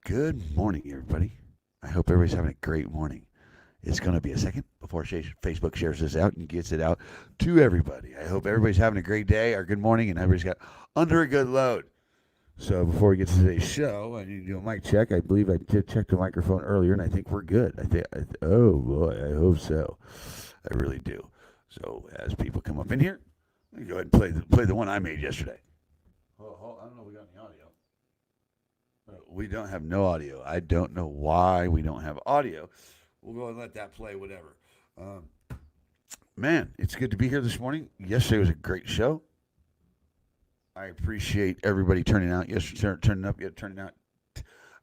Good morning, everybody. I hope everybody's having a great morning. It's going to be a second before Facebook shares this out and gets it out to everybody. I hope everybody's having a great day or good morning and everybody's got under a good load. So before we get to today's show, I need to do a mic check. I believe I did check the microphone earlier, and I think we're good. Oh boy, I hope so. I really do. So as people come up in here, let me go ahead and play the one I made yesterday. I don't know if we got any audio. We don't have no audio. I don't know why we don't have audio. We'll go and let that play, whatever. Um, Man, it's good to be here this morning. Yesterday was a great show. I appreciate everybody turning out. Yesterday, turning out.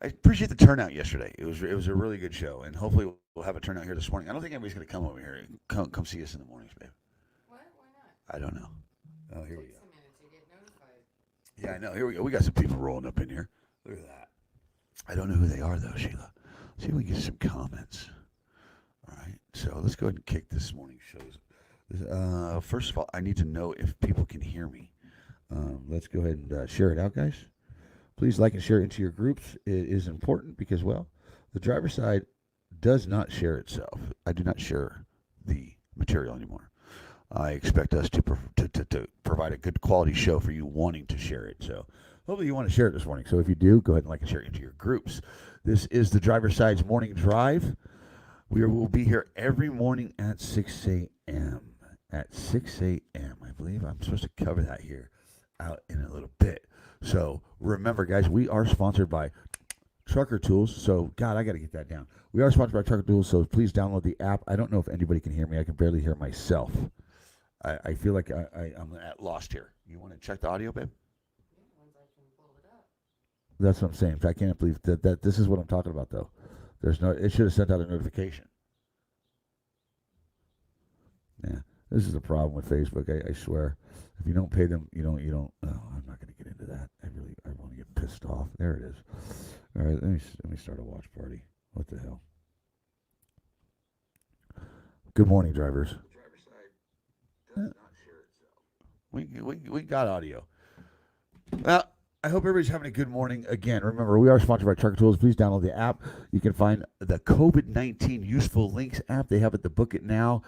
I appreciate the turnout yesterday. It was a really good show, and hopefully we'll have a turnout here this morning. I don't think anybody's going to come over here and come see us in the mornings, babe. What? Why not? I don't know. Oh, here we Takes go. a minute to get notified. Yeah, I know. Here we go. We got some people rolling up in here. Look at that. I don't know who they are though, Sheila. See if we can get some comments. All right. So let's go ahead and kick this morning's shows. First of all, I need to know if people can hear me. Let's go ahead and share it out, guys. Please like and share it into your groups. It is important because, well, the driver's side does not share itself. I do not share the material anymore. I expect us to provide a good quality show for you wanting to share it. So hopefully you want to share it this morning. So if you do, go ahead and like and share it into your groups. This is the driver's side's morning drive. We will be here every morning at 6 a.m. At 6 a.m. I believe I'm supposed to cover that here out in a little bit. So remember, guys, we are sponsored by Trucker Tools. So, God, I got to get that down. We are sponsored by Trucker Tools, so please download the app. I don't know if anybody can hear me. I can barely hear myself. I feel like I'm at lost here. You want to check the audio, babe? Yeah, once I can pull it up. That's what I'm saying. I can't believe that this is what I'm talking about, though. It should have sent out a notification. Yeah, this is the problem with Facebook. I swear, if you don't pay them, you don't. Oh, I'm not going to get into that. I want to get pissed off. There it is. All right, let me start a watch party. What the hell? Good morning, drivers. The driver's side does not share itself. We got audio. Well, I hope everybody's having a good morning. Again, remember, we are sponsored by Trucker Tools. Please download the app. You can find the COVID-19 Useful Links app. They have it, the Book It Now,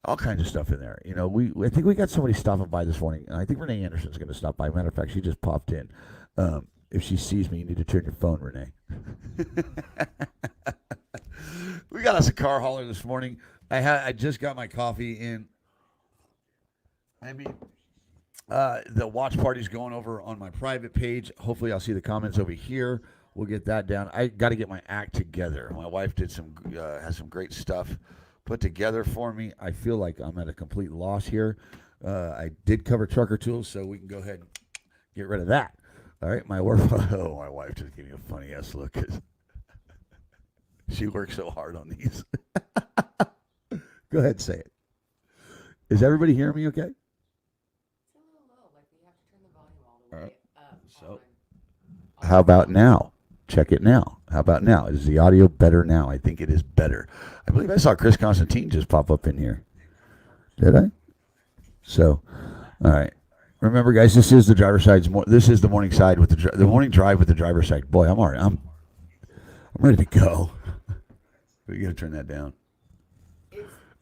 all kinds of stuff in there. You know, I think we got somebody stopping by this morning, and I think Renee Anderson's going to stop by. Matter of fact, she just popped in. If she sees me, you need to turn your phone, Renee. We got us a car hauler this morning. I just got my coffee in. The watch party's going over on my private page. Hopefully, I'll see the comments over here. We'll get that down. I got to get my act together. My wife has some great stuff put together for me. I feel like I'm at a complete loss here. I did cover Trucker Tools, so we can go ahead and get rid of that. All right, my wife just gave me a funny ass look because she works so hard on these. Go ahead, say it. Is everybody hearing me okay? It's a little low. Like we have to turn the volume all the way up. So, how about now? Check it now. How about now? Is the audio better now? I think it is better. I believe I saw Chris Constantine just pop up in here. Did I? So, all right. Remember, guys, this is the driver's side. This is the morning side with the morning drive with the driver's side. Boy, I'm all right. I'm ready to go. We got to turn that down.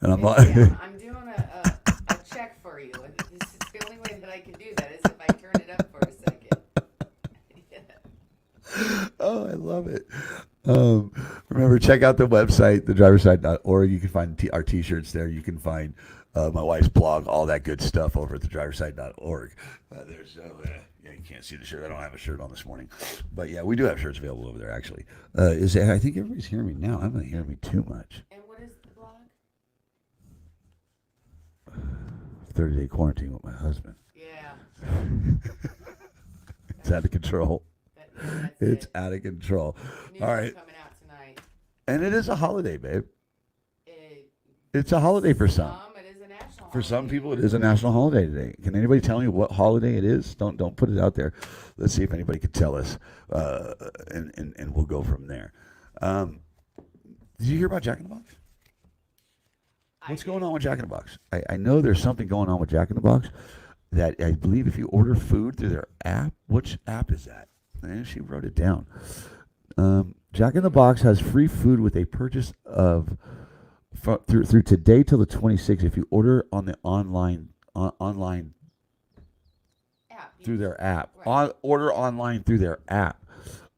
And I'm like, yeah, I'm doing a check for you. This is the only way that I can do that is if I turn it up for a second. Yeah. Oh, I love it. Remember, check out the website, thedriverside.org. You can find our T-shirts there. You can find my wife's blog, all that good stuff over at thedriverside.org. Yeah, you can't see the shirt. I don't have a shirt on this morning. But, yeah, we do have shirts available over there, actually. I think everybody's hearing me now. I'm not hearing me too much. And what is the blog? 30-day quarantine with my husband. Yeah. It's out of control. It's It. out of control. News All right. coming out tonight. And it is a holiday, babe. It's a holiday for some. It is a national For some holiday. people, it is a national holiday today. Can anybody tell me what holiday it is? Don't put it out there. Let's see if anybody can tell us, and we'll go from there. Did you hear about Jack in the Box? What's going on with Jack in the Box? I know there's something going on with Jack in the Box that I believe if you order food through their app, which app is that? And she wrote it down. Jack in the Box has free food with a purchase of through today till the 26th. If you order on the online through their app, order online through their app.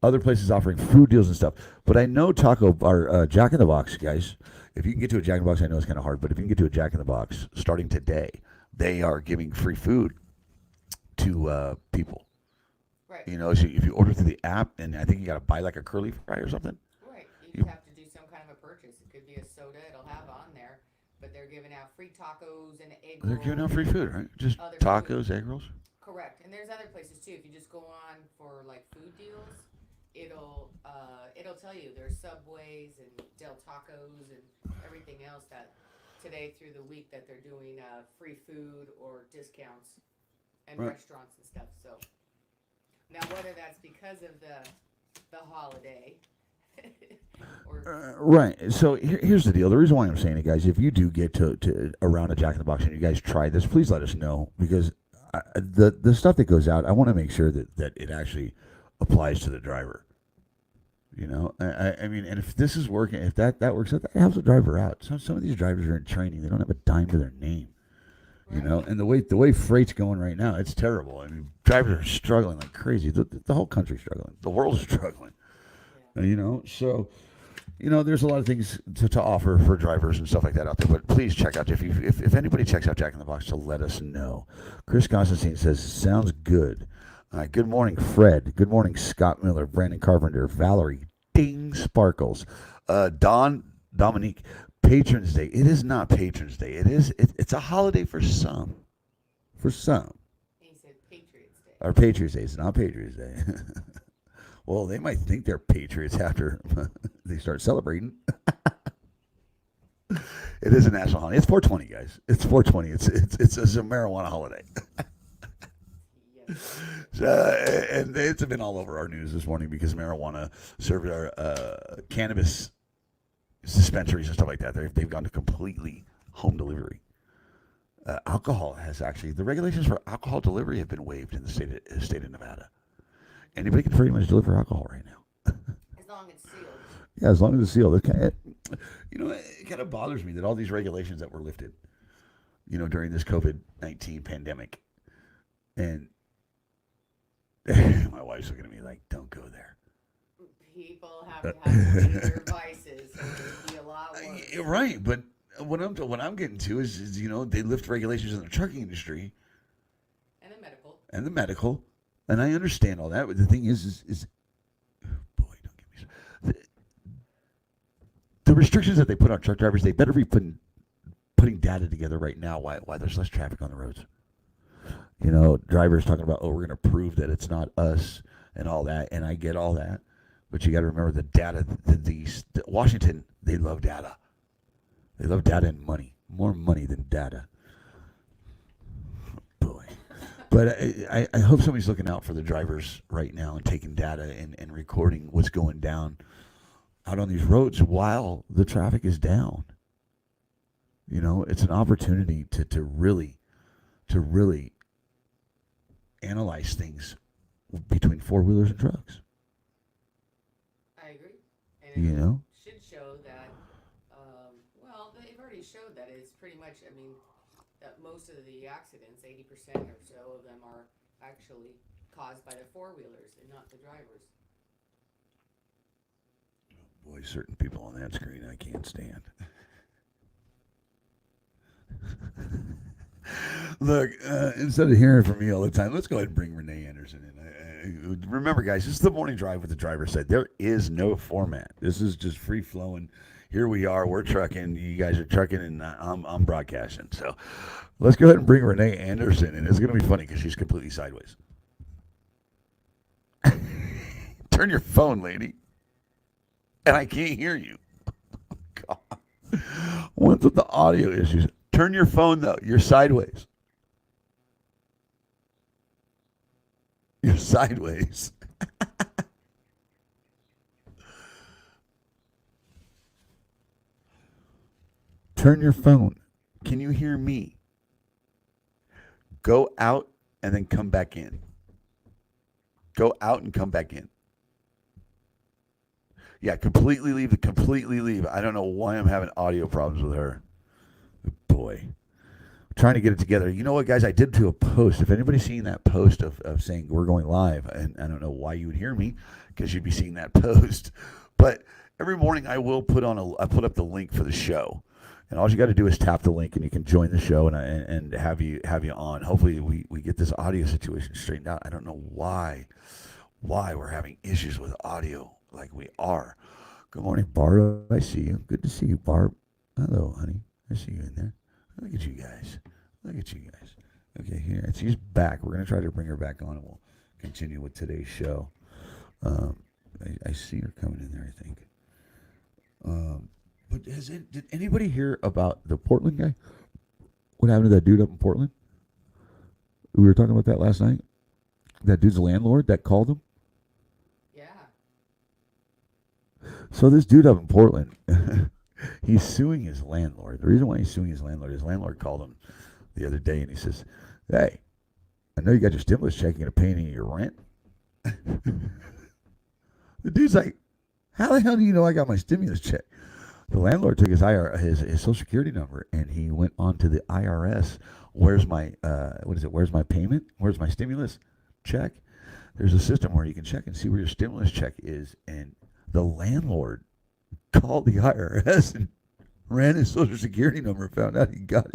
Other places offering food deals and stuff. But I know Jack in the Box, guys. If you can get to a Jack in the Box, I know it's kind of hard, but if you can get to a Jack in the Box starting today, they are giving free food to people. Right. You know, so if you order through the app, and I think you got to buy like a curly fry or something. Right. You just have to do some kind of a purchase. It could be a soda. It'll have on there, but they're giving out free tacos and egg rolls. They're giving out free food, right? Just tacos, egg rolls. Correct. And there's other places too. If you just go on for like food deals, it'll tell you there's Subways and Del Tacos and everything else that today through the week that they're doing free food or discounts and restaurants and stuff. So now whether that's because of the holiday or right. So here's the deal. The reason why I'm saying it, guys, if you do get to around a Jack in the Box and you guys try this, please let us know, because the stuff that goes out, I want to make sure that it actually applies to the driver. You know, I mean, and if this is working, if that works out, that helps the driver out. Some of these drivers are in training; they don't have a dime to their name. You know, and the way freight's going right now, it's terrible. I mean, drivers are struggling like crazy. The whole country's struggling. The world's struggling. Yeah. You know, so there's a lot of things to offer for drivers and stuff like that out there. But please check out if anybody checks out Jack in the Box, to let us know. Chris Constantine says, "Sounds good." Good morning, Fred. Good morning, Scott Miller, Brandon Carpenter, Valerie, Ding Sparkles, Dominique. Patrons Day. It is not Patrons Day. It's a holiday for some. For some. He said Patriots Day. Or Patriots Day. It's not Patriots Day. Well, they might think they're patriots after they start celebrating. It is a national holiday. It's 420, guys. It's 420. It's a marijuana holiday. And it's been all over our news this morning because marijuana served our cannabis dispensaries and stuff like that. They've gone to completely home delivery. Alcohol has actually, the regulations for alcohol delivery have been waived in the state of Nevada. Anybody can pretty much deliver alcohol right now. As long as it's sealed. Yeah, as long as it's sealed. It kind of bothers me that all these regulations that were lifted, during this COVID-19 pandemic, and my wife's looking at me like, "Don't go there." People have to have their vices, so it'd be a lot worse. Right, but what I'm getting to is they lift regulations in the trucking industry and the medical, and I understand all that. But the thing is boy, don't get me. The restrictions that they put on truck drivers, they better be putting data together right now. Why there's less traffic on the roads. Drivers talking about, we're going to prove that it's not us and all that, and I get all that. But you got to remember the data. Washington, they love data. They love data and money. More money than data. Boy. But I hope somebody's looking out for the drivers right now and taking data and recording what's going down out on these roads while the traffic is down. It's an opportunity to really analyze things between four-wheelers and trucks. I agree. And it should show that, they've already showed that it's pretty much, that most of the accidents, 80% or so of them are actually caused by the four-wheelers and not the drivers. Oh boy, certain people on that screen I can't stand. Look, instead of hearing from me all the time, let's go ahead and bring Renee Anderson in. Remember, guys, this is the morning drive with the driver side. There is no format. This is just free flowing. Here we are. We're trucking. You guys are trucking, and I'm broadcasting. So let's go ahead and bring Renee Anderson in. It's going to be funny because she's completely sideways. Turn your phone, lady. And I can't hear you. God. What's with the audio issues? Turn your phone, though. You're sideways. You're sideways. Turn your phone. Can you hear me? Go out and then come back in. Go out and come back in. Yeah, completely leave. Completely leave. I don't know why I'm having audio problems with her. Boy, trying to get it together. You know what, guys? I did do a post. If anybody's seen that post of saying we're going live, and I don't know why you would hear me, because you'd be seeing that post. But every morning I will I put up the link for the show, and all you got to do is tap the link, and you can join the show and have you on. Hopefully we get this audio situation straightened out. I don't know why we're having issues with audio like we are. Good morning, Barb. I see you. Good to see you, Barb. Hello, honey. I see you in there. Look at you guys. Look at you guys. Okay, here. She's back. We're going to try to bring her back on, and we'll continue with today's show. I see her coming in there, I think. But did anybody hear about the Portland guy? What happened to that dude up in Portland? We were talking about that last night. That dude's landlord that called him? Yeah. So this dude up in Portland, he's suing his landlord. The reason why he's suing his landlord called him the other day, and he says, "Hey, I know you got your stimulus check. You gonna pay any of your rent?" The dude's like, "How the hell do you know I got my stimulus check?" The landlord took his Social Security number, and he went on to the IRS. Where's my Where's my payment? Where's my stimulus check? There's a system where you can check and see where your stimulus check is, and the landlord called the IRS and ran his Social Security number, found out he got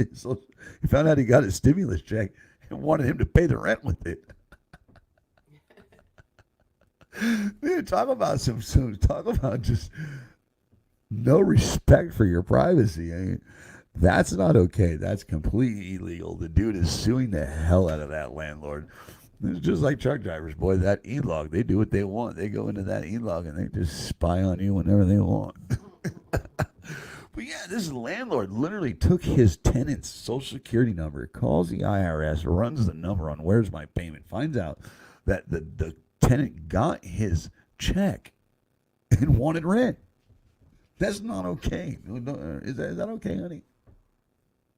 his stimulus check, and wanted him to pay the rent with it. Man, talk about just no respect for your privacy. I mean, that's not okay. That's completely illegal. The dude is suing the hell out of that landlord. It's just like truck drivers, boy. That e-log, they do what they want. They go into that e-log and they just spy on you whenever they want. But yeah, this landlord literally took his tenant's Social Security number, calls the IRS, runs the number on where's my payment, finds out that the tenant got his check and wanted rent. That's not okay. Is that okay, honey?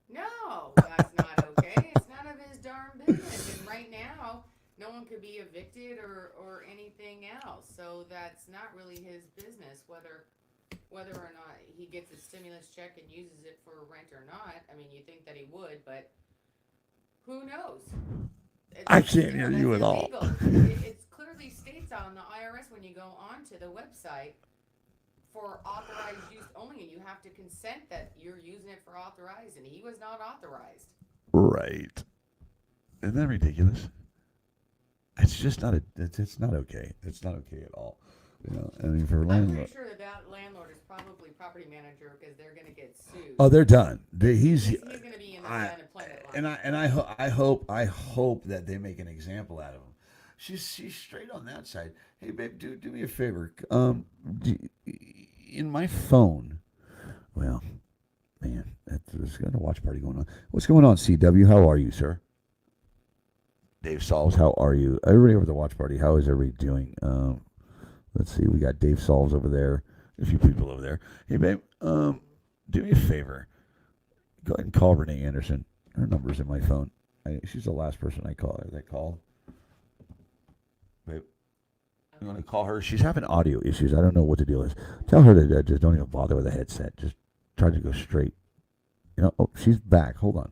No, that's not okay. It's none of his darn business. And right now, no one could be evicted or anything else. So that's not really his business whether or not he gets a stimulus check and uses it for rent or not. I mean, you think that he would, but who knows? I can't hear you at all. It clearly states on the IRS when you go onto the website for authorized use only, and you have to consent that you're using it for authorized, and he was not authorized. Right. Isn't that ridiculous? It's just not it's not okay. It's not okay at all. You know, I mean, for I'm landlord. pretty sure that landlord is probably property manager because they're going to get sued. Oh, they're done. He's going to be in the unemployment line. And I hope that they make an example out of him. She's straight on that side. Hey, babe, do me a favor. In my phone. Well, man, there's got a watch party going on. What's going on, CW? How are you, sir? Dave Solves, how are you? Everybody over at the watch party, how is everybody doing? Let's see, we got Dave Solves over there. A few people over there. Hey, babe, do me a favor. Go ahead and call Renee Anderson. Her number's in my phone. She's the last person I call. Babe, you want to call her? She's having audio issues. I don't know what the deal is. Tell her to just don't even bother with a headset. Just try to go straight. You know, oh, she's back. Hold on.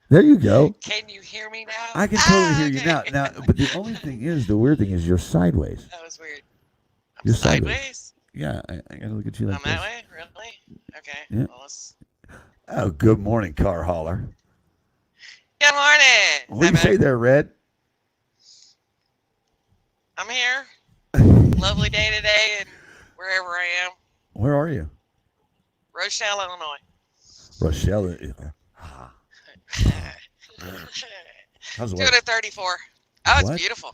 There you go. Can you hear me now? I can totally hear you now. But the weird thing is you're sideways. That was weird. You're sideways? Yeah, I gotta look at you like I'm this. that way? Really? Okay. Yeah. Well, let's... Oh, good morning, car hauler. Good morning. What do you say there, Red? I'm here. Lovely day today, and wherever I am. Where are you? Rochelle, Illinois. Rochelle. How's the Doing weather? a 34. Oh, it's What? beautiful.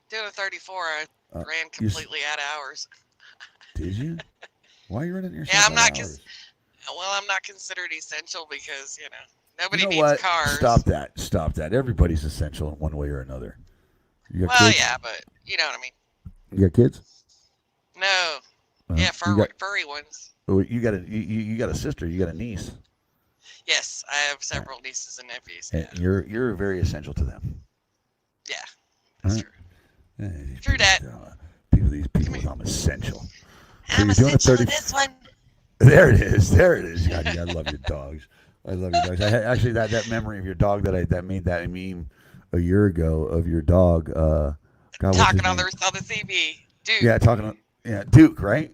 Doing a 34. I ran completely out of hours. Did you? Why are you running yourself Yeah, I'm out not. of hours? Well, I'm not considered essential because nobody You know needs what? cars. Stop that. Everybody's essential in one way or another. You got Well, kids? yeah, but you know what I mean. You got kids? No. Uh-huh. Yeah, furry ones. You got a sister. You got a niece. Yes, I have several nieces and nephews. And Yeah, you're very essential to them. yeah, All that's right. true. These True people, that. these people, Come here. I'm essential. So I'm you're doing a essential 30. in this one. There it is. There it is. God, I love your dogs. I love your dogs. I had actually that memory of your dog that made that meme a year ago of your dog. God, what's his Talking on name? the CB. Dude, Yeah, Duke, right?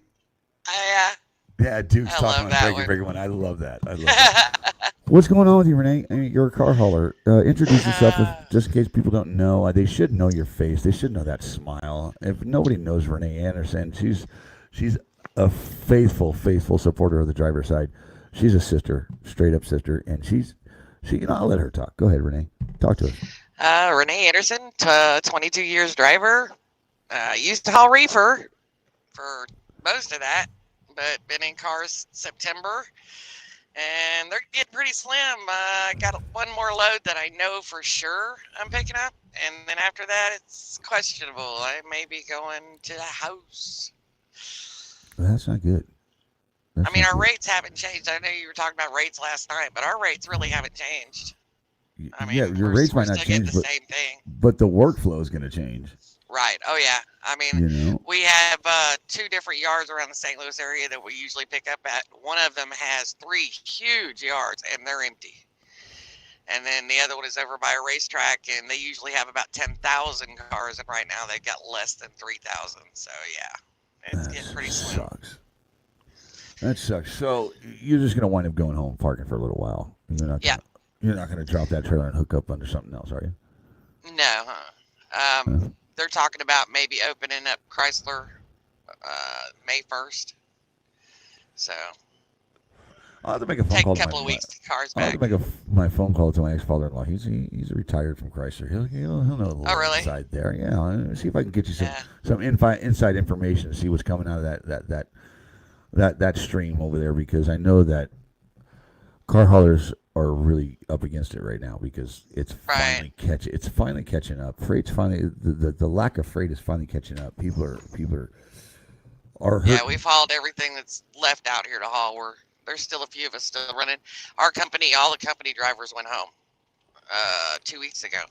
I, Yeah, Duke's I talking love on that Breaker one. Breaker One. I love that. I love that. What's going on with you, Renee? I mean, you're a car hauler. Introduce yourself, just in case people don't know. They should know your face. They should know that smile. If nobody knows Renee Anderson, she's a faithful supporter of the driver's side. She's a sister, straight up sister, and I'll let her talk. Go ahead, Renee. Talk to us. Renee Anderson, 22 years driver. Used to haul reefer for most of that, but been in cars September, and they're getting pretty slim. I got one more load that I know for sure I'm picking up, and then after that, it's questionable. I may be going to the house. Well, that's not good. I mean, our rates haven't changed. I know you were talking about rates last night, but our rates really haven't changed. I mean, Yeah, your we're rates might not still getting change, the same thing. but the workflow is going to change. Right. Oh, yeah. I mean, You know. we have 2 different yards around the St. Louis area that we usually pick up at. One of them has 3 huge yards, and they're empty. And then the other one is over by a racetrack, and they usually have about 10,000 cars, and right now they've got less than 3,000. So, yeah, it's getting pretty slim. Sucks. That sucks. So you're just going to wind up going home, parking for a little while. You're not going to drop that trailer and hook up under something else, are you? No. They're talking about maybe opening up Chrysler May 1st. So I'll have to make a phone take call a to couple of weeks to get cars I'll have back. to make my phone call to my ex-father-in-law. He's retired from Chrysler. He'll know a little really? inside there. Yeah, I'll see if I can get you Yeah. some inside information to see what's coming out of that stream over there, because I know that car haulers are really up against it right now because it's Right. finally catching up. Freight's finally the lack of freight is finally catching up. People are hurt. Yeah, we've hauled everything that's left out here to haul. There's still a few of us still running. Our company, all the company drivers went home 2 weeks ago.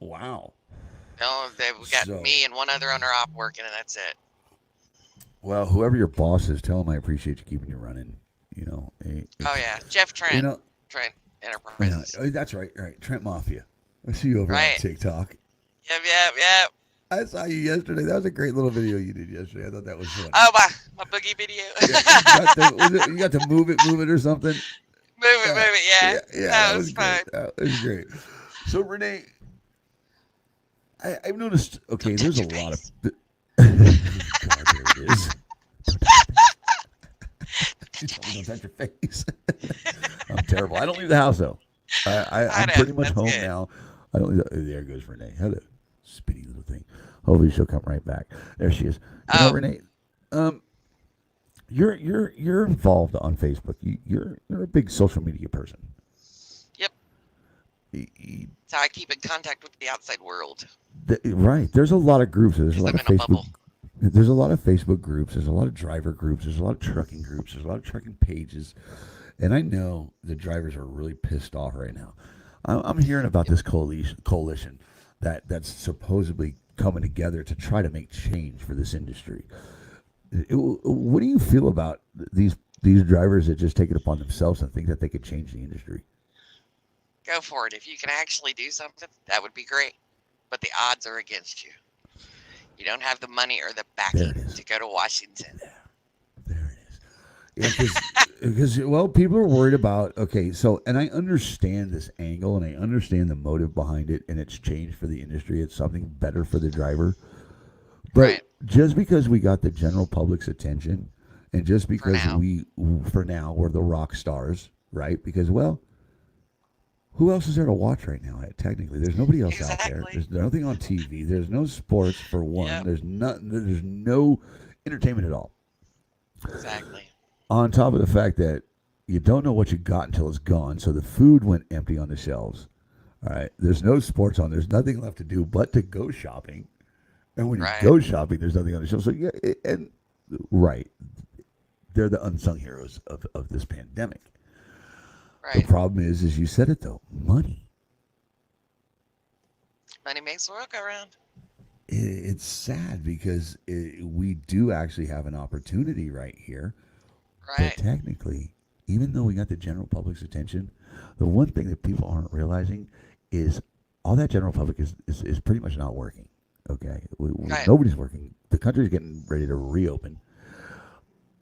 Wow. We got me and one other owner op working, and that's it. Well, whoever your boss is, tell him I appreciate you keeping you running. You know. Oh yeah, Jeff Trent. You know, Trent Enterprises. that's right. Right, Trent Mafia. I see you over on TikTok. Yep. I saw you yesterday. That was a great little video you did yesterday. I thought that was funny. Oh, my boogie video. You got to move it or something. Move it, yeah. That was fun. That was great. So Renee, I've noticed. Okay, Don't there's a touch your lot of. face. God, there it is. Don't touch your face. I'm terrible. I don't leave the house though. I'm know, pretty much that's home good. now. I don't. There goes Renee. Hello, spitty little thing. Hopefully she'll come right back. There she is. You know, Renee, you're involved on Facebook. You're a big social media person. Yep. That's how I keep in contact with the outside world. Right. There's a lot of groups. There's a lot of I'm in a Facebook. bubble. There's a lot of Facebook groups. There's a lot of driver groups. There's a lot of trucking groups. There's a lot of trucking pages. And I know the drivers are really pissed off right now. I'm hearing about this coalition that's supposedly coming together to try to make change for this industry. What do you feel about these drivers that just take it upon themselves and think that they could change the industry? Go for it. If you can actually do something, that would be great. But the odds are against you. You don't have the money or the backing to go to Washington. There it is. Yeah, because people are worried about, and I understand this angle and I understand the motive behind it, and it's change for the industry. It's something better for the driver. But just because we got the general public's attention, and just because for now, we're the rock stars, right? Because, who else is there to watch right now? Technically, there's nobody else out there. There's nothing on TV. There's no sports for one. Yep. There's no entertainment at all. Exactly. On top of the fact that you don't know what you got until it's gone, so the food went empty on the shelves. All right, there's no sports on. There's nothing left to do but to go shopping. And when you go shopping, there's nothing on the shelf. So they're the unsung heroes of this pandemic. The Right. problem is you said it though, money. Money makes the world go round. It's sad because we do actually have an opportunity right here, but Right. technically, even though we got the general public's attention, the one thing that people aren't realizing is all that general public is pretty much not working. Okay, Right. nobody's working. The country's getting ready to reopen,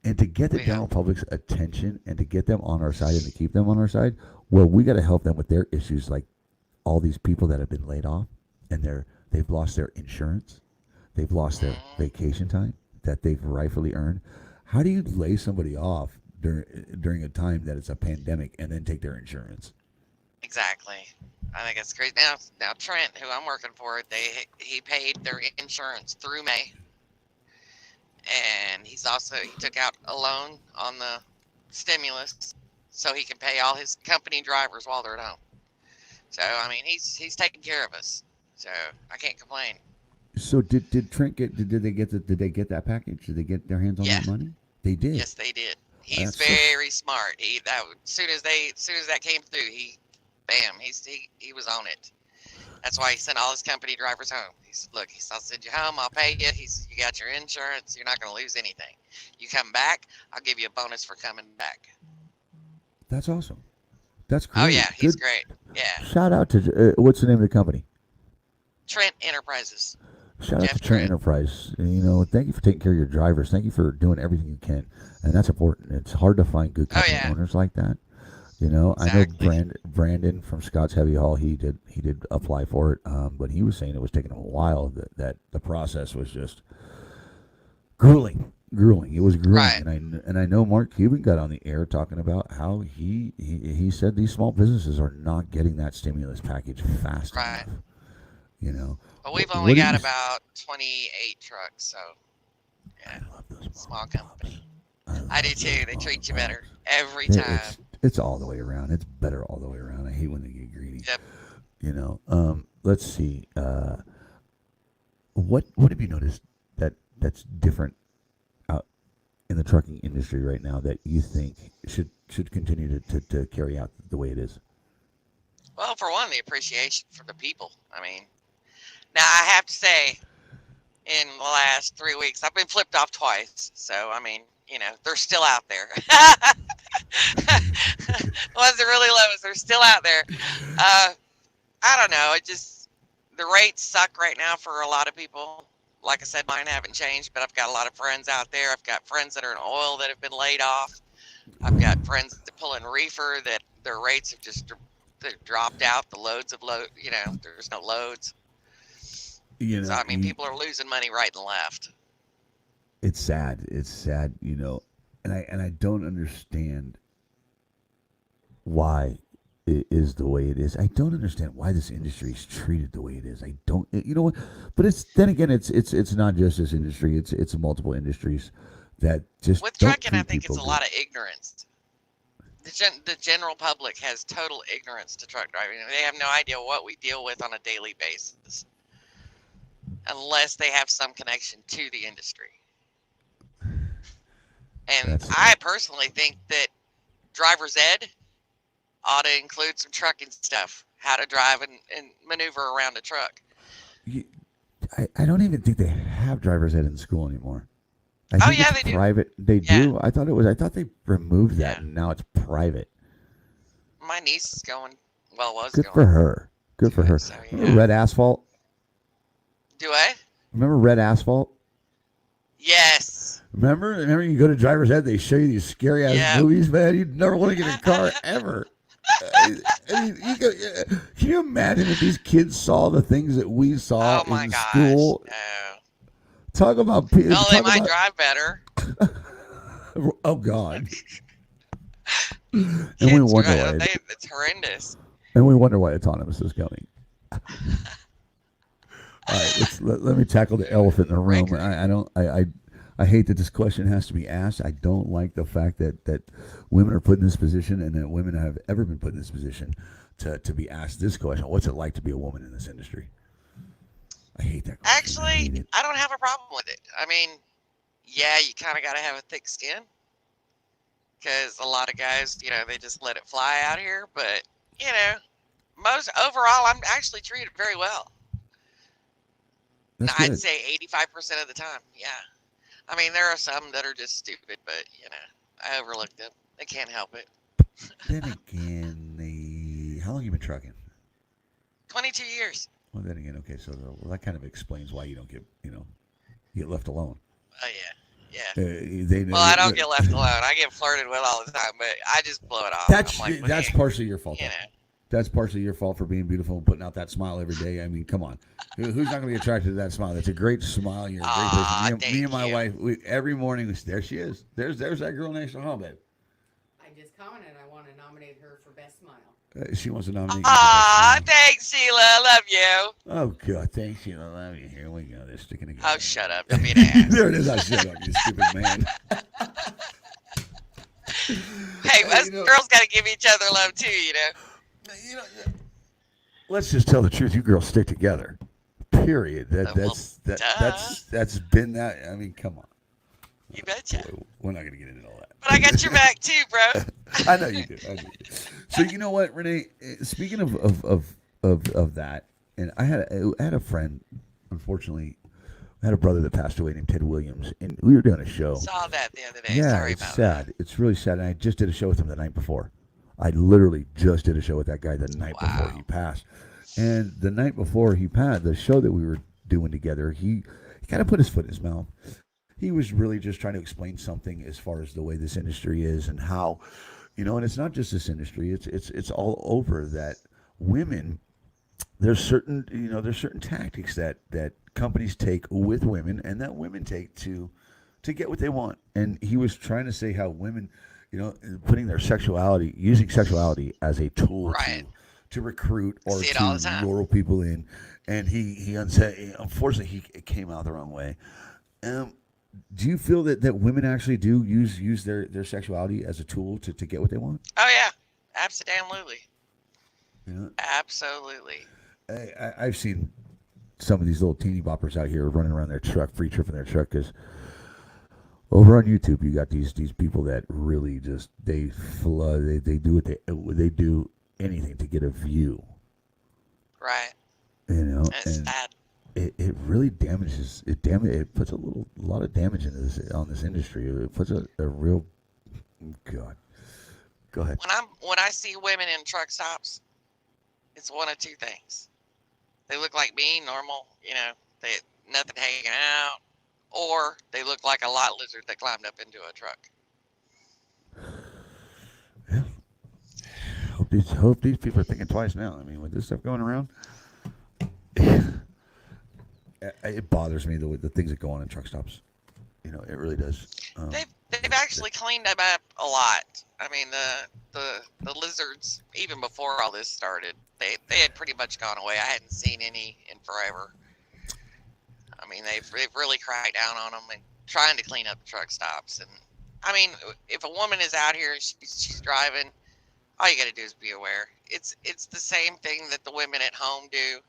and to get the We hope. general public's attention and to get them on our side and to keep them on our side, well, we got to help them with their issues, like all these people that have been laid off and they've lost their insurance, they've lost their Mm, vacation time that they've rightfully earned. How do you lay somebody off during a time that it's a pandemic and then take their insurance? exactly. I think it's great. Now Trent, who I'm working for, he paid their insurance through May, and he took out a loan on the stimulus so he can pay all his company drivers while they're at home. So I mean, he's taking care of us. So I can't complain. So did Trent get did they get did they get that package? Did they get their hands on Yeah. that money? They did. Yes, they did. He's That's so very smart. As soon as that came through, bam, he was on it. That's why he sent all his company drivers home. He said, "Look, I'll send you home. I'll pay you. You got your insurance. You're not going to lose anything. You come back, I'll give you a bonus for coming back." that's awesome. That's Oh great. yeah, he's Good. great. Yeah, Shout out to what's the name of the company? Trent Enterprises. Shout out to Jeff Trent Trent. Enterprise. Thank you for taking care of your drivers. Thank you for doing everything you can, and that's important. It's hard to find good Oh company yeah, owners like that. I know exactly. Brandon from Scott's Heavy Haul. He did apply for it, but he was saying it was taking him a while. That the process was just grueling, grueling. It was grueling, Right, and I know Mark Cuban got on the air talking about how he said these small businesses are not getting that stimulus package fast right. enough. You know, But we've only what do got you? about 28 trucks, so I yeah, love those mom small and pops. company. I I do love those too. They mom treat and you pops. better every It- time. it's all the way around. It's better all the way around. I hate when they get greedy. Yep. Let's see. What have you noticed that's different out in the trucking industry right now that you think should continue to carry out the way it is? Well, for one, the appreciation for the people. I mean, now I have to say, in the last 3 weeks, I've been flipped off twice. So, I mean, they're still out there. The ones that really love us, they're still out there. Uh, I don't know. The rates suck right now for a lot of people. Like I said, mine haven't changed, but I've got a lot of friends out there. I've got friends that are in oil that have been laid off. I've got friends that pull in reefer that their rates have they've dropped out. The loads of there's no loads. You So know, I mean, people are losing money right and left. it's sad. It's sad. And I don't understand why it is the way it is. I don't understand why this industry is treated the way it is. I don't. You know what? But then again, it's not just this industry. It's multiple industries that just With don't trucking, I treat think people it's a good. lot of ignorance. The general public has total ignorance to truck driving. They have no idea what we deal with on a daily basis, unless they have some connection to the industry. And That's I personally think that driver's ed ought to include some trucking stuff, how to drive and maneuver around a truck. you, I don't even think they have driver's ed in school anymore. I Oh think yeah, it's they do. private. They Yeah, do. I thought they removed that yeah. and now it's private. My niece is going. Well, was Good for going her. Good for to it. her. So Remember yeah. red asphalt? Do I? Remember red asphalt? Yes. Remember you go to driver's ed, they show you these scary ass Yeah. movies, man. You'd never want to get in a car ever. I mean, can you imagine if these kids saw the things that we saw Oh my in gosh. school? No. Talk about Well, they talk might about drive better. oh God, and we Kids wonder drive. why. It's horrendous. And we wonder why autonomous is coming. All right, let me tackle the elephant in the room. Breaker. I hate that this question has to be asked. I don't like the fact that women are put in this position and that women have ever been put in this position to be asked this question. What's it like to be a woman in this industry? I hate that question. I hate Actually, it. I don't have a problem with it. I mean, yeah, you kind of got to have a thick skin, because a lot of guys, they just let it fly out here. But you know, most overall, I'm actually treated very well. That's I'd good. say 85% of the time. Yeah. I mean, there are some that are just stupid, but I overlook them. They can't help it. Then again, how long you been trucking? 22 years. Well, then again, okay, so that kind of explains why you don't get, you get left alone. Oh yeah, yeah. They Well, I don't get left alone. I get flirted with all the time, but I just blow it off. That's I'm like, that's partially your fault. you Though. know. That's partially your fault for being beautiful and putting out that smile every day. I mean, come on. Who's not going to be attracted to that smile? That's a great smile. You're a great Aw, person. Me and my thank you. wife, every morning, there she is. There's that girl next to her, babe. I just commented I want to nominate her for best smile. She wants to nominate you for Aw, best smile. thanks, Sheila. I love you. Oh, God. Thanks, Sheila. Love you. Here we go. They're sticking together. Oh, shut up. Don't be an ass. There it is. I shut up, you stupid man. Hey, us girls got to give each other love, too, You know, let's just tell the truth. You girls stick together. Period. That's been that. I mean, come on. You betcha. We're not gonna get into all that. But I got your back, too, bro. I know you do. So you know what, Renee? Speaking of that, and I had a friend. Unfortunately, I had a brother that passed away named Ted Williams, and we were doing a show. Saw that the other day. Yeah, Sorry it's about sad. that. It's really sad. And I just did a show with him the night before. I literally just did a show with that guy the night before he passed. And the night before he passed, the show that we were doing together, he kind of put his foot in his mouth. He was really just trying to explain something as far as the way this industry is and how, and it's not just this industry. It's all over that women. There's certain tactics that companies take with women and that women take to get what they want. And he was trying to say how women, putting their sexuality, using sexuality as a tool Right. to recruit or See it all the to time. lure people in. And he unfortunately he came out the wrong way. Do you feel that women actually do use their sexuality as a tool to get what they want? Oh, yeah. Absolutely. Yeah. Absolutely. I've seen some of these little teeny boppers out here running around their truck, free tripping their truck, because over on YouTube you got these people that really just they flood. They do they do anything to get a view. Right. And it's sad. It really damages it puts a lot of damage into on this industry. It puts a real God. Go ahead. When I see women in truck stops, it's one of two things. They look like me, normal, they nothing hanging out, or they look like a lot lizard that climbed up into a truck. Yeah. Hope these people are thinking twice now. I mean, with this stuff going around, it bothers me the things that go on in truck stops. It really does. They've actually cleaned them up a lot. I mean, the lizards, even before all this started, they had pretty much gone away. I hadn't seen any in forever. I mean, they've really cracked down on them and trying to clean up the truck stops. And I mean, if a woman is out here and she's driving, all you got to do is be aware. It's the same thing that the women at home do.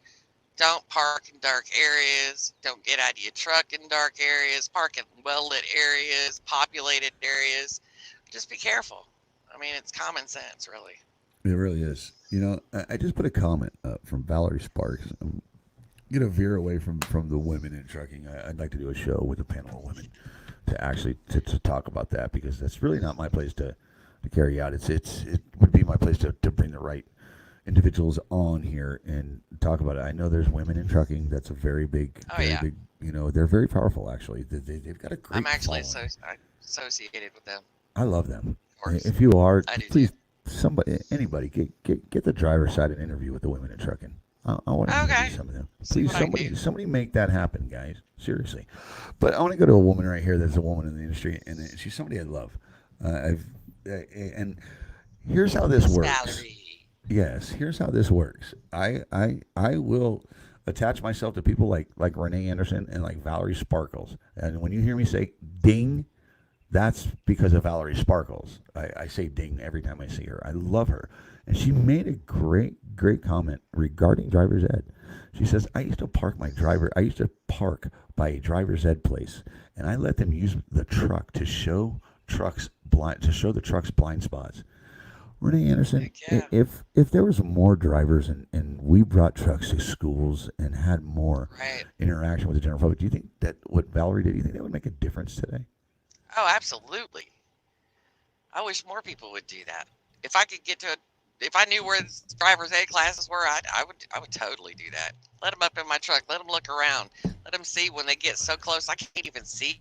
Don't park in dark areas. Don't get out of your truck in dark areas. Park in well-lit areas, populated areas. Just be careful. I mean, it's common sense, really. It really is. I just put a comment up from Valerie Sparks. I'm going to veer away from the women in trucking. I'd like to do a show with a panel of women to actually to talk about that, because that's really not my place to carry out. It would be my place to bring the right individuals on here and talk about it. I know there's women in trucking. That's a very big, big. They're very powerful. Actually, they've got a great. I'm actually following. associated with them. I love them. Of course. If you are, I do please, too. anybody, get the driver's side an interview with the women in trucking. I want to interview some of them. See Please, what I do. somebody make that happen, guys. Seriously. But I want to go to a woman right here that's a woman in the industry, and she's somebody I love. And here's how this works. Valerie. Yes, here's how this works. I will attach myself to people like Renee Anderson and like Valerie Sparkles. And when you hear me say ding, that's because of Valerie Sparkles. I say ding every time I see her. I love her. And she made a great comment regarding driver's ed. She says, I used to park by a driver's ed place, and I let them use the truck to show trucks blind to show the trucks blind spots. Renee Anderson, Heck yeah. if there was more drivers and we brought trucks to schools and had more Right. interaction with the general public, do you think that what Valerie did, do you think that would make a difference today? Oh, absolutely. I wish more people would do that. If I could get to, if I knew where the driver's ed classes were, I would totally do that. Let them up in my truck. Let them look around. Let them see when they get so close I can't even see.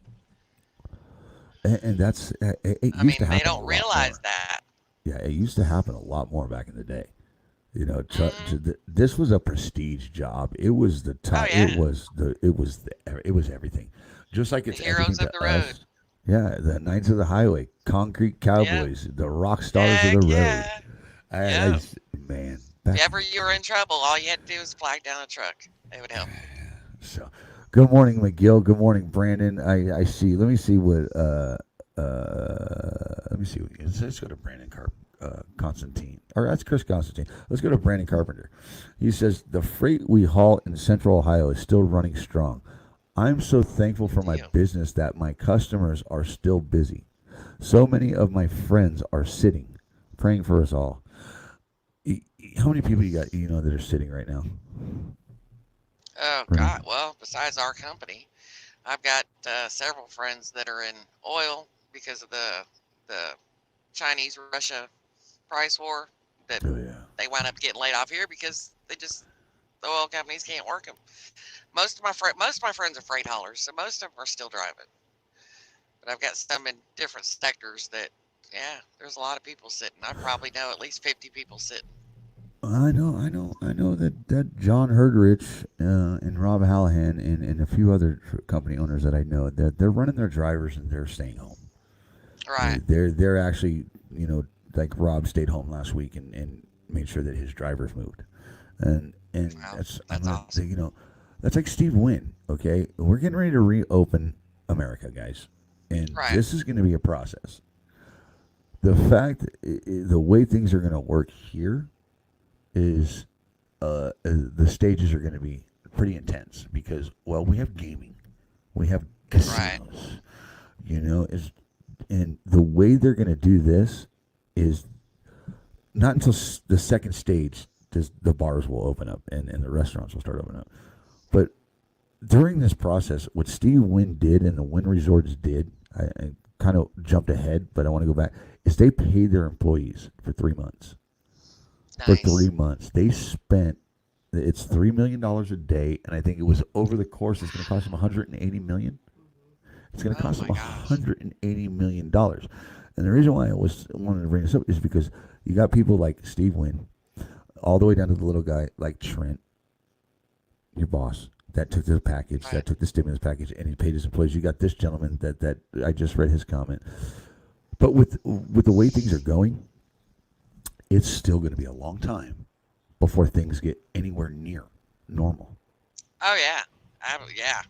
And that's it I used to mean, they happen a don't lot realize more. that. Yeah, it used to happen a lot more back in the day. You know, Hmm. this was a prestige job. It was the Oh top. yeah, It was everything. Just like the it's everything heroes of to the road. us. Yeah, the Knights of the Highway, Concrete Yep. Cowboys, the rock stars of the Heck road. yeah. I Yep. just, man, If back ever you were in trouble, all you had to do was flag down a truck. They would help. so. Good morning, McGill. Good morning, Brandon. I see. Let me see what. Let me see. Let's go to Brandon Constantine. Or that's Chris Constantine. Let's go to Brandon Carpenter. He says the freight we haul in Central Ohio is still running strong. I'm so thankful Good for my deal. business that my customers are still busy. So many of my friends are sitting, praying for us all. How many people you got? You know that are sitting right now? Oh Renee? God. Well, besides our company, I've got several friends that are in oil because of the Chinese Russia price war. That Oh yeah. they wind up getting laid off here because the oil companies can't work them. Most of my friends are freight haulers, so most of them are still driving. But I've got some in different sectors that, yeah, there's a lot of people sitting. I probably know at least 50 people sitting. I know that John Herdrich and Rob Hallahan and a few other company owners that I know that they're running their drivers and they're staying home. Right. They're actually like Rob stayed home last week and made sure that his drivers moved, and Well, that's I'm that's gonna awesome. that's like Steve Wynn. Okay, we're getting ready to reopen America, guys, and Right. this is going to be a process. The fact, the way things are going to work here is the stages are going to be pretty intense because well we have gaming, we have Right. casinos, is and the way they're going to do this is not until the second stage does the bars will open up and the restaurants will start opening up. But during this process, what Steve Wynn did and the Wynn Resorts did, I kind of jumped ahead, but I want to go back, is they paid their employees for 3 months. For Nice. 3 months, they spent it's $3 million a day, and I think it was over the course. It's going to cost them 180 million. Hmm. It's going to Oh cost them my gosh. $180 million. And the reason why I wanted to bring this up is because you got people like Steve Wynn, all the way down to the little guy like Trent, your boss, that took the package, Right. that took the stimulus package, and he paid his employees. You got this gentleman that I just read his comment. But with the way things are going, it's still going to be a long time before things get anywhere near normal. Oh yeah. Yeah.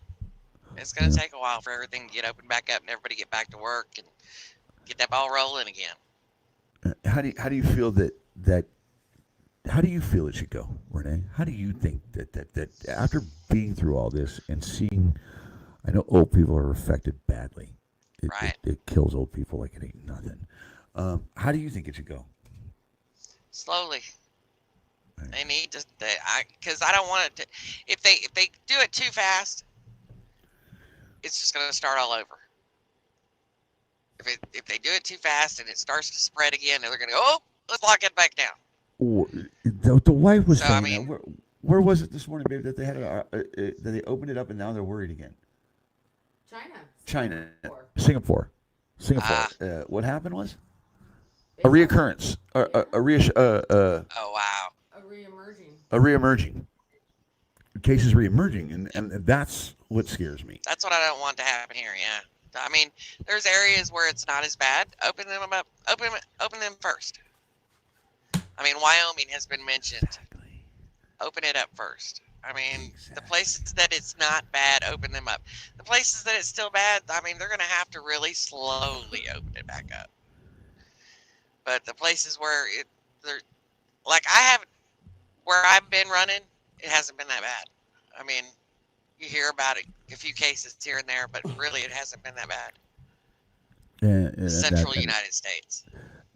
It's You gonna know, take a while for everything to get opened back up and everybody get back to work and get that ball rolling again. how do you feel that how do you feel it should go, Renee? How do you think that after being through all this and seeing, I know old people are affected badly. Right. It kills old people like it ain't nothing. How do you think it should go? Slowly. Right. They need to. Because I don't want it to. If they do it too fast, it's just gonna start all over. If they do it too fast and it starts to spread again, they're gonna go, oh, let's lock it back down. Or, the wife was So I saying that. mean, Where was it this morning, babe? That they had that they opened it up and now they're worried again. China, China, Singapore. Singapore. ah, What happened was a They have reoccurrence, yeah, oh wow, a re-emerging. a reemerging. Cases reemerging, and that's what scares me. that's what I don't want to happen here. Yeah. I mean, there's areas where it's not as bad. Open them up. Open them first. I mean, Wyoming has been mentioned. Exactly. Open it up first. I mean, the Exactly. places that it's not bad, open them up. The places that it's still bad, I mean, they're going to have to really slowly open it back up. But the places where they're like I haven't, where I've been running, it hasn't been that bad. I mean, you hear about it, a few cases here and there, but really it hasn't been that bad. And Central United States.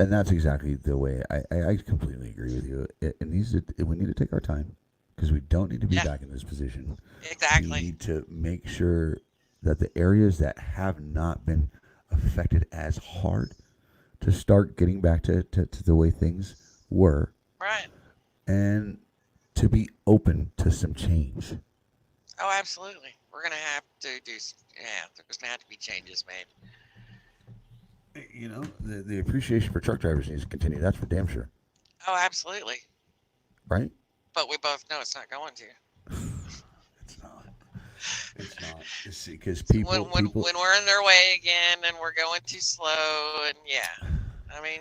and that's exactly the way I completely agree with you. We need to take our time because we don't need to be Yeah, back in this position. We exactly. need to make sure that the areas that have not been affected as hard to start getting back to the way things were Right. and to be open to some change. Oh, absolutely. We're gonna have to do. Yeah, there's gonna have to be changes made. You know, the appreciation for truck drivers needs to continue. That's for damn sure, Oh, absolutely. right? But we both know it's not going to. It's not. It's not. It's because So when when people. when we're in their way again and we're going too slow and yeah, I mean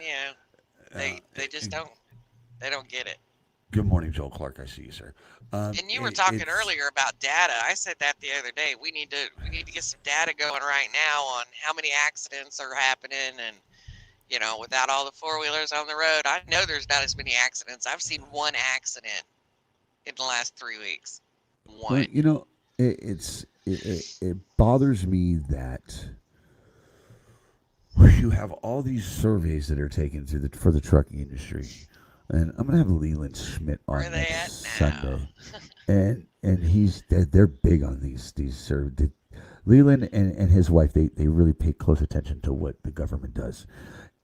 Uh, they just don't get it. Good morning, Joel Clark. I see you, sir. And you were talking earlier about data. I said that the other day. We need to get some data going right now on how many accidents are happening and without all the four-wheelers on the road, I know there's not as many accidents. I've seen one accident in the last 3 weeks. Well, One. you know, it bothers me that you have all these surveys that are taken for the trucking industry, and I'm gonna have Leland Schmidt Where are on they next at now? Sunday, and they're big on these surveys. Leland and his wife they really pay close attention to what the government does,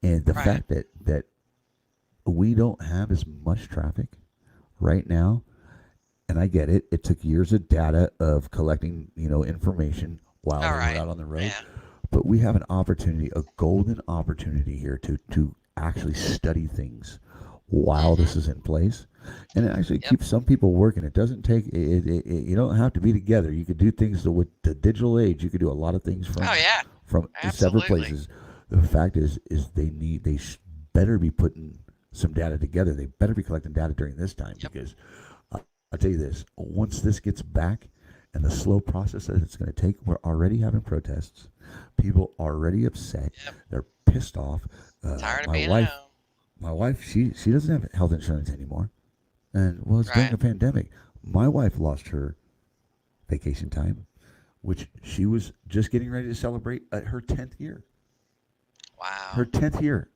and the Right. fact that we don't have as much traffic right now. And I get it. It took years of data of collecting, information while All they were right. out on the road. Yeah. But we have an opportunity, a golden opportunity here to actually study things while this Mhm. is in place, and it actually Yep. keeps some people working. It doesn't take you don't have to be together. You could do things with the digital age. You could do a lot of things Oh yeah. from separate Absolutely. places. The fact is better be putting some data together. They better be collecting data during this time Yep. because I'll tell you this: once this gets back, and the slow process that it's going to take, we're already having protests. People are already upset. Yep. They're pissed off. Tired of My being at wife, home. she doesn't have health insurance anymore, and well, it's during Right. the pandemic. My wife lost her vacation time, which she was just getting ready to celebrate at her 10th year. Her Wow. 10th year,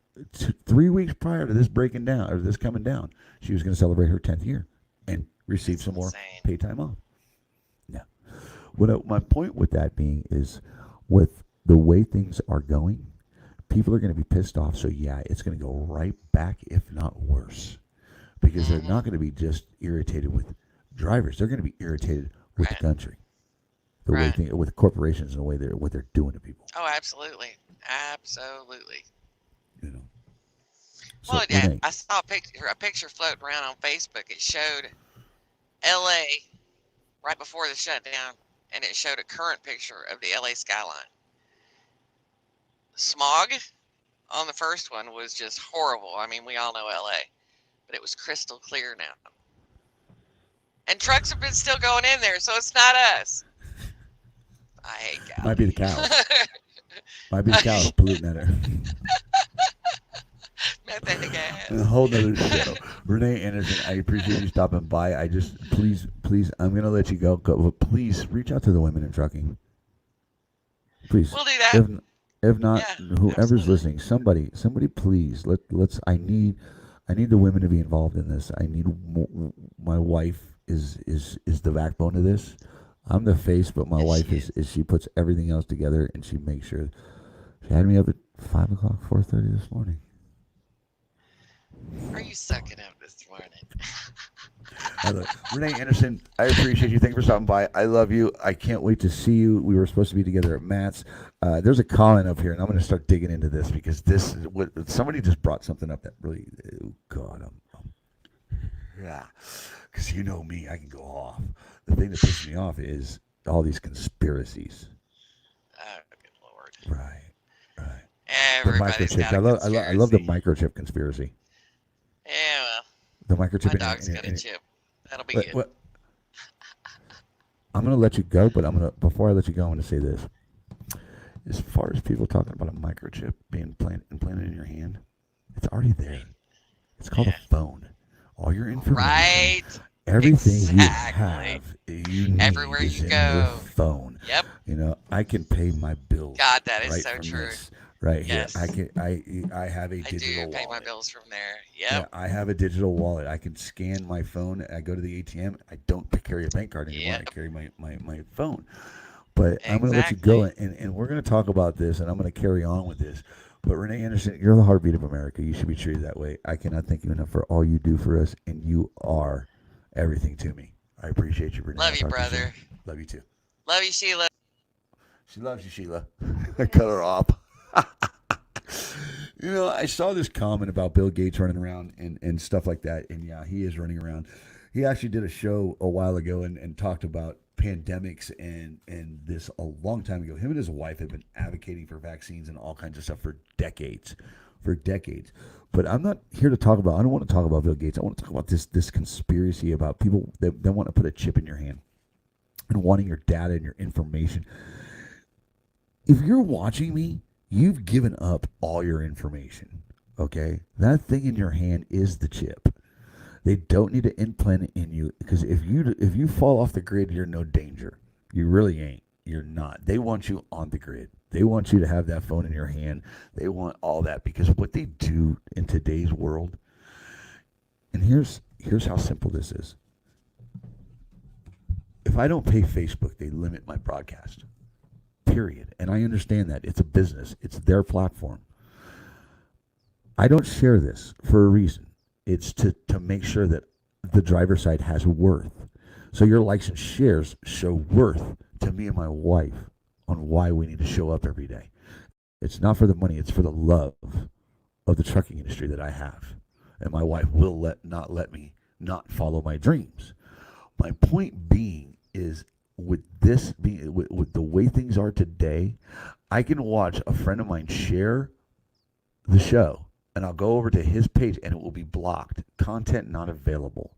3 weeks prior to this breaking down or this coming down, she was going to celebrate her 10th year and receive That's some more insane. paid time off. Yeah. My point with that being is, with the way things are going, people are going to be pissed off. So yeah, it's going to go right back, if not worse, because they're Mhm. not going to be just irritated with drivers. They're going to be irritated with the Right. country, the way Right. with corporations and the way what they're doing to people. Oh, absolutely. Absolutely. You know. So Well, yeah, Renee, I saw a picture floating around on Facebook. It showed LA right before the shutdown, and it showed a current picture of the LA skyline. Smog on the first one was just horrible. I mean, we all know LA, but it was crystal clear now. And trucks have been still going in there, so it's not us. I hate might be the Cali. cows. Might be the cows polluting that air. Methane A gas. whole nother show. Renee Anderson, I appreciate you stopping by. I just please, I'm gonna let you go. But please reach out to the women in trucking. Please, We'll do that. if if not, Yeah, whoever's absolutely. listening, somebody, please let's. I need the women to be involved in this. I need my wife is the backbone of this. I'm the face, but my Yes, wife she is she puts everything else together and she makes sure. She had me up at 5 o'clock, 4:30 this morning. Are you sucking up this morning? Renee Anderson, I appreciate you. Thank you for stopping by. I love you. I can't wait to see you. We were supposed to be together at Matt's. There's a comment up here, and I'm going to start digging into this because this is what somebody just brought something up that really, oh God, yeah. Because you know me, I can go off. The thing that pisses me off is all these conspiracies. Oh, good lord. Right, right. The Everybody's microchip. got a I love the conspiracy. microchip conspiracy. Yeah, well, The my microchip dog's got a chip. That'll be good. what I'm gonna let you go, but before I let you go, I'm gonna say this. As far as people talking about a microchip being implanted in your hand, it's already there. It's called Yeah. a phone. All your information, Right. everything you Exactly. have, you need Everywhere is you in your go. phone. Yep. You know, I can pay my bills God, that is right so from true. this right here. Yes. I have a I do digital pay my wallet. bills from there. Yeah, Yep. I have a digital wallet. I can scan my phone. I go to the ATM. I don't carry a bank card anymore. I Yep. carry my phone. But I'm going to let you go, Exactly. and we're going to talk about this, and I'm going to carry on with this. But Renee Anderson, you're the heartbeat of America. You should be treated that way. I cannot thank you enough for all you do for us, and you are everything to me. I appreciate you, Renee. I'll Love you, talk to you soon. brother. Love you too. Love you, Sheila. She loves you, Sheila. I cut her off. I saw this comment about Bill Gates running around and stuff like that. And yeah, he is running around. He actually did a show a while ago and talked about pandemics and this a long time ago. Him and his wife have been advocating for vaccines and all kinds of stuff for decades. But I'm not here to talk about, I don't want to talk about Bill Gates. I want to talk about this conspiracy about people that want to put a chip in your hand and wanting your data and your information. If you're watching me, you've given up all your information, okay? That thing in your hand is the chip. They don't need to implant it in you because if you fall off the grid, you're no danger. You really ain't. You're not. They want you on the grid. They want you to have that phone in your hand. They want all that because what they do in today's world, and here's how simple this is. If I don't pay Facebook, they limit my broadcast. Period. And I understand that. It's a business. It's their platform. I don't share this for a reason. It's to make sure that the driver's side has worth. So your likes and shares show worth to me and my wife on why we need to show up every day. It's not for the money. It's for the love of the trucking industry that I have. And my wife will not let me not follow my dreams. My point being is with this being with the way things are today, I can watch a friend of mine share the show and I'll go over to his page and it will be blocked. Content not available.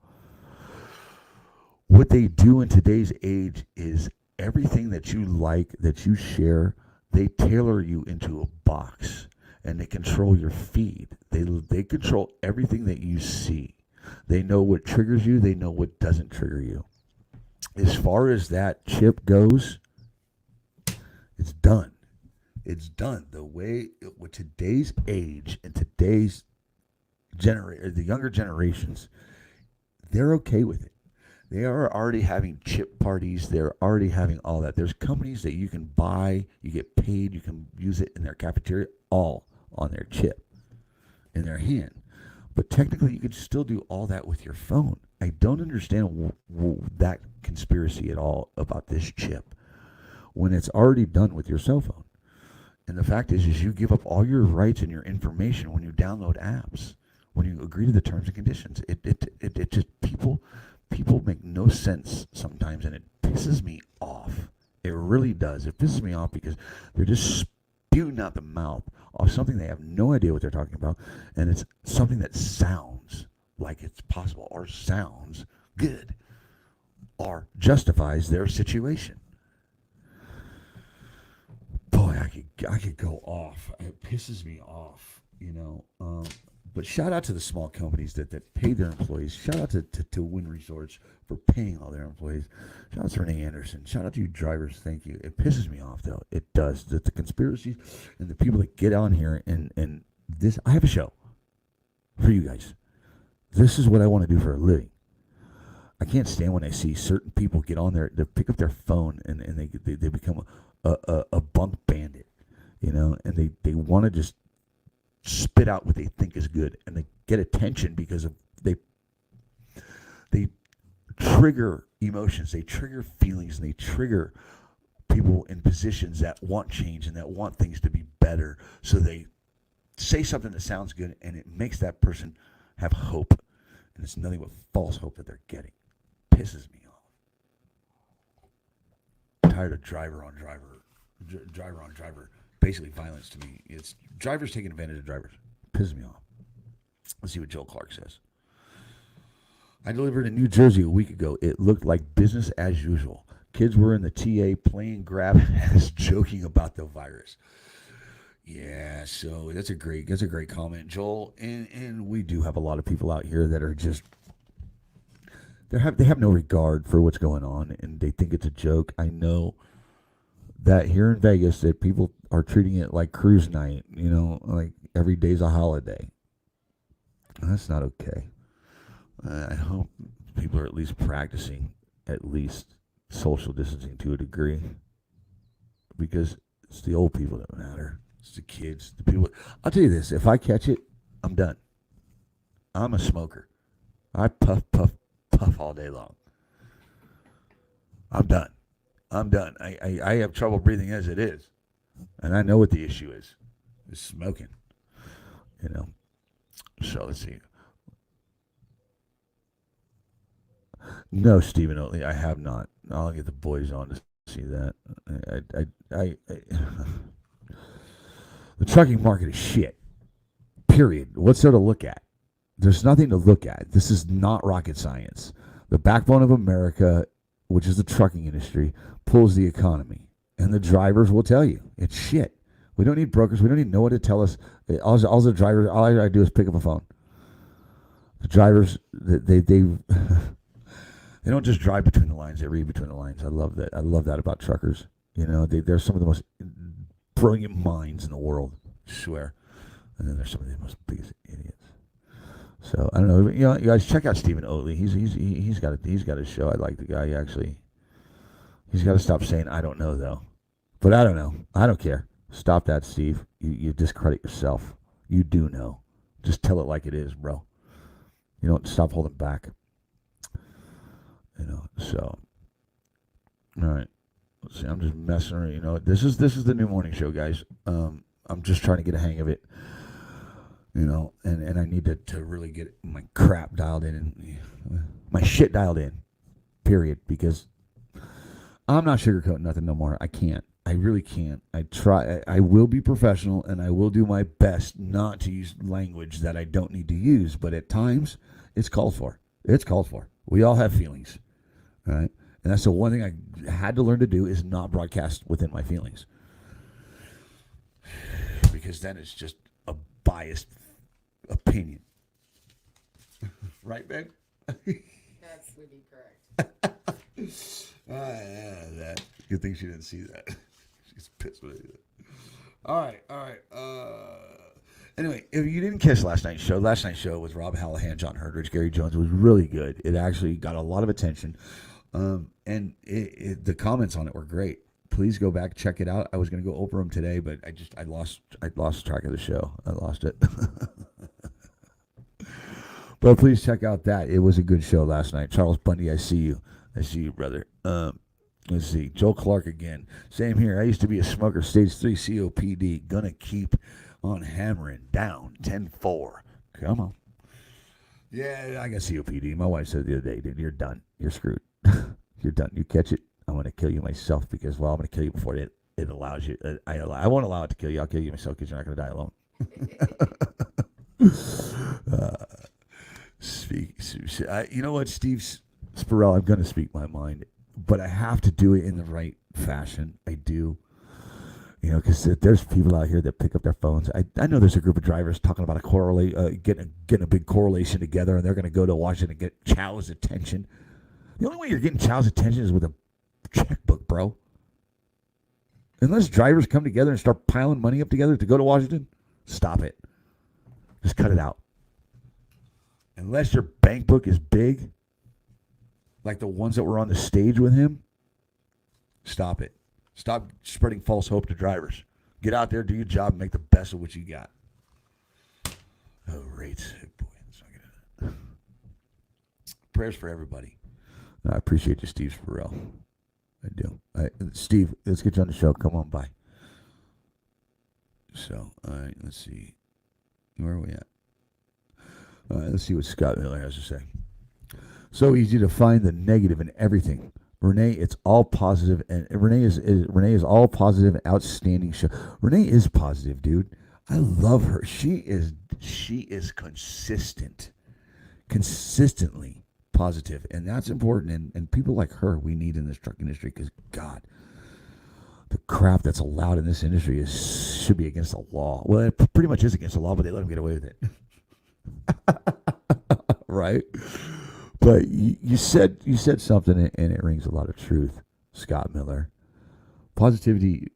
What they do in today's age is everything that you like, that you share, they tailor you into a box and they control your feed. They control everything that you see. They know what triggers you, they know what doesn't trigger you. As far as that chip goes, it's done. It's done. The way with today's age and today's the younger generations, they're okay with it. They are already having chip parties. They're already having all that. There's companies that you can buy, you get paid, you can use it in their cafeteria, all on their chip in their hand. But technically, you could still do all that with your phone. I don't understand that conspiracy at all about this chip when it's already done with your cell phone. And the fact is you give up all your rights and your information when you download apps, when you agree to the terms and conditions. It just people make no sense sometimes, and it pisses me off. It really does. It pisses me off because they're just spewing out the mouth of something they have no idea what they're talking about, and it's something that sounds like it's possible or sounds good or justifies their situation. Boy, I could go off. It pisses me off, But shout out to the small companies that pay their employees. Shout out to Wynn Resorts for paying all their employees. Shout out to Renee Anderson. Shout out to you drivers. Thank you. It pisses me off, though. It does. The conspiracies and the people that get on here and this. I have a show for you guys. This is what I want to do for a living. I can't stand when I see certain people get on there, they pick up their phone and they become a bunk bandit, and they want to just spit out what they think is good, and they get attention because of they trigger emotions, they trigger feelings, and they trigger people in positions that want change and that want things to be better. So they say something that sounds good, and it makes that person have hope, and it's nothing but false hope that they're getting. Pisses me off. I'm tired of driver on driver, basically violence to me. It's drivers taking advantage of drivers. Pisses me off. Let's see what Joel Clark says. I delivered in New Jersey a week ago. It looked like business as usual. Kids were in the TA playing grab ass, joking about the virus. Yeah, so that's a great comment, Joel. And we do have a lot of people out here that are just they have no regard for what's going on, and they think it's a joke. I know that here in Vegas that people are treating it like cruise night, like every day's a holiday. That's not okay. I hope people are at least practicing social distancing to a degree, because it's the old people that matter. It's the kids, the people. I'll tell you this: if I catch it, I'm done. I'm a smoker. I puff, puff, puff all day long. I'm done. I have trouble breathing as it is, and I know what the issue is. It's smoking. So let's see. No, Stephen Oatley, I have not. I'll get the boys on to see that. The trucking market is shit. Period. What's there to look at? There's nothing to look at. This is not rocket science. The backbone of America, which is the trucking industry, pulls the economy. And the drivers will tell you, it's shit. We don't need brokers. We don't need no one to tell us. All the drivers, all I gotta do is pick up a phone. The drivers, they they don't just drive between the lines. They read between the lines. I love that. I love that about truckers. They're some of the most brilliant minds in the world. I swear. And then there's some of the most biggest idiots. So I don't know. You guys check out Stephen Oatley. He's got a show. I like the guy. He's got to stop saying I don't know though. But I don't know. I don't care. Stop that, Steve. You discredit yourself. You do know. Just tell it like it is, bro. You don't stop holding back. So all right. Let's see. I'm just messing around. This is the new morning show, guys. I'm just trying to get a hang of it. And I need to really get my crap dialed in and my shit dialed in, period, because I'm not sugarcoating nothing no more. I can't. I really can't. I will be professional, and I will do my best not to use language that I don't need to use, but at times, it's called for. It's called for. We all have feelings, right? And that's the one thing I had to learn to do, is not broadcast within my feelings. Because then it's just a biased opinion. Right, babe? That would be correct. That. Good thing she didn't see that. She's pissed with it. All right. Anyway, if you didn't catch last night's show with Rob Hallahan, John Herdrich, Gary Jones was really good. It actually got a lot of attention. And the comments on it were great. Please go back, check it out. I was going to go over them today, but I lost track of the show. I lost it. But please check out that. It was a good show last night. Charles Bundy, I see you. I see you, brother. Let's see. Joe Clark again. Same here. I used to be a smoker. Stage 3 COPD. Gonna keep on hammering down. 10-4. Come on. Yeah, I got COPD. My wife said the other day, dude, you're done. You're screwed. You're done. You catch it, I'm going to kill you myself, because, I'm going to kill you before it allows you. I won't allow it to kill you. I'll kill you myself, because you're not going to die alone. You know what, Steve Spurrell, I'm going to speak my mind, but I have to do it in the right fashion. I do. Because there's people out here that pick up their phones. I know there's a group of drivers talking about getting a big correlation together, and they're going to go to Washington and get Chow's attention. The only way you're getting Chow's attention is with a checkbook, bro. Unless drivers come together and start piling money up together to go to Washington, stop it. Just cut it out. Unless your bank book is big, like the ones that were on the stage with him, stop it. Stop spreading false hope to drivers. Get out there, do your job, and make the best of what you got. Oh, rates. Boy, that's not good. Prayers for everybody. I appreciate you, Steve Spurrell. I do. Steve, let's get you on the show. Come on by. So, all right, let's see. Where are we at? All right, let's see what Scott Miller has to say. So easy to find the negative in everything. Renee, it's all positive, and Renee is all positive, outstanding show. Renee is positive, dude. I love her. She is consistently positive, and that's important. And people like her we need in this truck industry, because God, the crap that's allowed in this industry should be against the law. Well, it pretty much is against the law, but they let them get away with it. Right? But you said something, and it rings a lot of truth, Scott Miller. Positive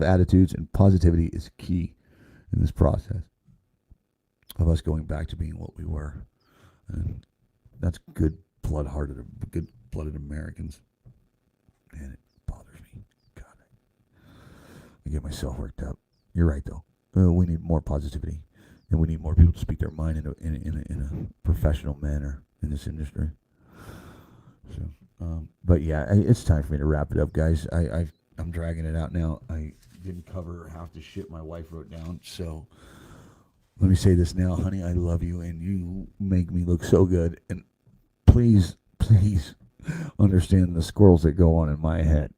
attitudes and positivity is key in this process of us going back to being what we were. And that's good-blooded Americans. Man, it bothers me. God, I get myself worked up. You're right, though. We need more positivity, and we need more people to speak their mind in a professional manner in this industry. So, but yeah, it's time for me to wrap it up, guys. I'm dragging it out now. I didn't cover half the shit my wife wrote down, so let me say this now, honey. I love you, and you make me look so good. And please, please understand the squirrels that go on in my head.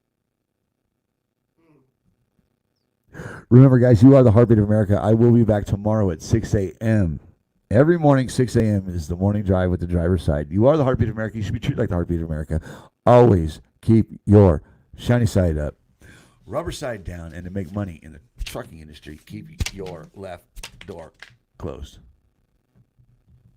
Remember, guys, you are the heartbeat of America. I will be back tomorrow at 6 a.m. Every morning, 6 a.m. is the morning drive with the driver's side. You are the heartbeat of America. You should be treated like the heartbeat of America. Always keep your shiny side up, rubber side down, and to make money in the trucking industry, keep your left door closed.